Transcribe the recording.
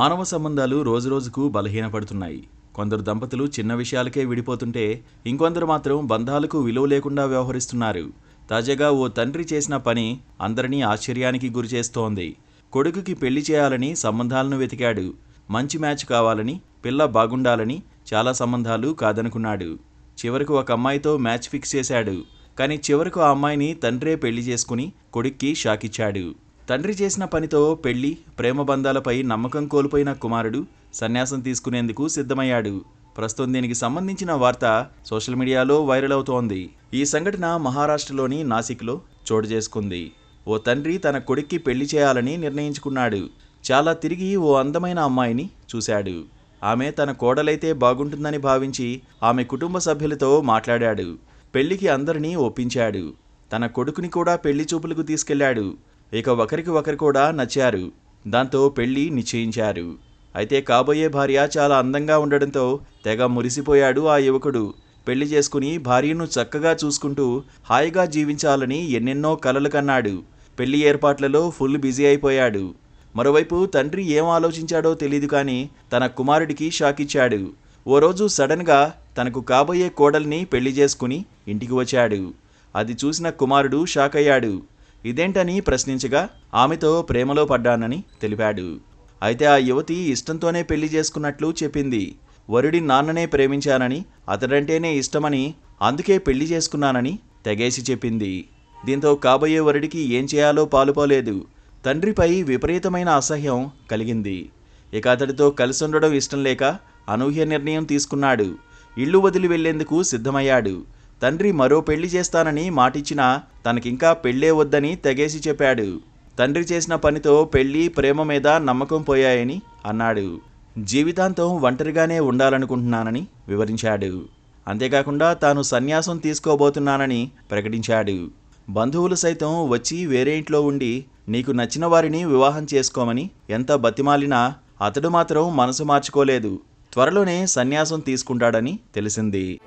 మానవ సంబంధాలు రోజురోజుకు బలహీనపడుతున్నాయి. కొందరు దంపతులు చిన్న విషయాలకే విడిపోతుంటే, ఇంకొందరు మాత్రం బంధాలకు విలువ లేకుండా వ్యవహరిస్తున్నారు. తాజాగా ఓ తండ్రి చేసిన పని అందరినీ ఆశ్చర్యానికి గురిచేస్తోంది. కొడుకుకి పెళ్లి చేయాలని సంబంధాలను వెతికాడు. మంచి మ్యాచ్ కావాలని, పిల్ల బాగుండాలని చాలా సంబంధాలు కాదనుకున్నాడు. చివరకు ఒక అమ్మాయితో మ్యాచ్ ఫిక్స్ చేశాడు. కానీ చివరకు ఆ అమ్మాయిని తండ్రే పెళ్లి చేసుకుని కొడుక్కి షాకిచ్చాడు. తండ్రి చేసిన పనితో పెళ్లి, ప్రేమ బంధాలపై నమ్మకం కోల్పోయిన కుమారుడు సన్యాసం తీసుకునేందుకు సిద్ధమయ్యాడు. ప్రస్తుతం దీనికి సంబంధించిన వార్త సోషల్ మీడియాలో వైరల్ అవుతోంది. ఈ సంఘటన మహారాష్ట్రలోని నాసిక్లో చోటు చేసుకుంది. ఓ తండ్రి తన కొడుక్కి పెళ్లి చేయాలని నిర్ణయించుకున్నాడు. చాలా తిరిగి ఓ అందమైన అమ్మాయిని చూశాడు. ఆమె తన కోడలైతే బాగుంటుందని భావించి ఆమె కుటుంబ సభ్యులతో మాట్లాడాడు. పెళ్లికి అందరినీ ఒప్పించాడు. తన కొడుకుని కూడా పెళ్లి చూపులకు తీసుకెళ్లాడు. ఇక ఒకరికి ఒకరు కూడా నచ్చారు. దాంతో పెళ్లి నిశ్చయించారు. అయితే కాబోయే భార్య చాలా అందంగా ఉండడంతో తెగ మురిసిపోయాడు ఆ యువకుడు. పెళ్లి చేసుకుని భార్యను చక్కగా చూసుకుంటూ హాయిగా జీవించాలని ఎన్నెన్నో కలలు కన్నాడు. పెళ్లి ఏర్పాట్లలో ఫుల్ బిజీ అయిపోయాడు. మరోవైపు తండ్రి ఏం ఆలోచించాడో తెలీదు కానీ తన కుమారుడికి షాకిచ్చాడు. ఓ రోజు సడన్గా తనకు కాబోయే కోడల్ని పెళ్లి చేసుకుని ఇంటికి వచ్చాడు. అది చూసిన కుమారుడు షాక్ అయ్యాడు. ఇదేంటని ప్రశ్నించగా ఆమెతో ప్రేమలో పడ్డానని తెలిపాడు. అయితే ఆ యువతి ఇష్టంతోనే పెళ్లి చేసుకున్నట్లు చెప్పింది. వరుడి నాన్ననే ప్రేమించానని, అతడంటేనే ఇష్టమని, అందుకే పెళ్లి చేసుకున్నానని తెగేసి చెప్పింది. దీంతో కాబోయే వరుడికి ఏం చేయాలో పాలుపోలేదు. తండ్రిపై విపరీతమైన అసహ్యం కలిగింది. ఇక అతడితో కలిసి ఉండడం ఇష్టం లేక అనూహ్య నిర్ణయం తీసుకున్నాడు. ఇల్లు వదిలి వెళ్లేందుకు సిద్ధమయ్యాడు. తండ్రి మరో పెళ్లి చేస్తానని మాటిచ్చినా తనకింకా పెళ్లే వద్దని తెగేసి చెప్పాడు. తండ్రి చేసిన పనితో పెళ్లి, ప్రేమ మీద నమ్మకం పోయాయని అన్నాడు. జీవితాంతం ఒంటరిగానే ఉండాలనుకుంటున్నానని వివరించాడు. అంతేకాకుండా తాను సన్యాసం తీసుకోబోతున్నానని ప్రకటించాడు. బంధువులు సైతం వచ్చి వేరే ఇంట్లో ఉండి నీకు నచ్చిన వారిని వివాహం చేసుకోమని ఎంత బతిమాలినా అతడు మాత్రం మనసు మార్చుకోలేదు. త్వరలోనే సన్యాసం తీసుకుంటాడని తెలిసింది.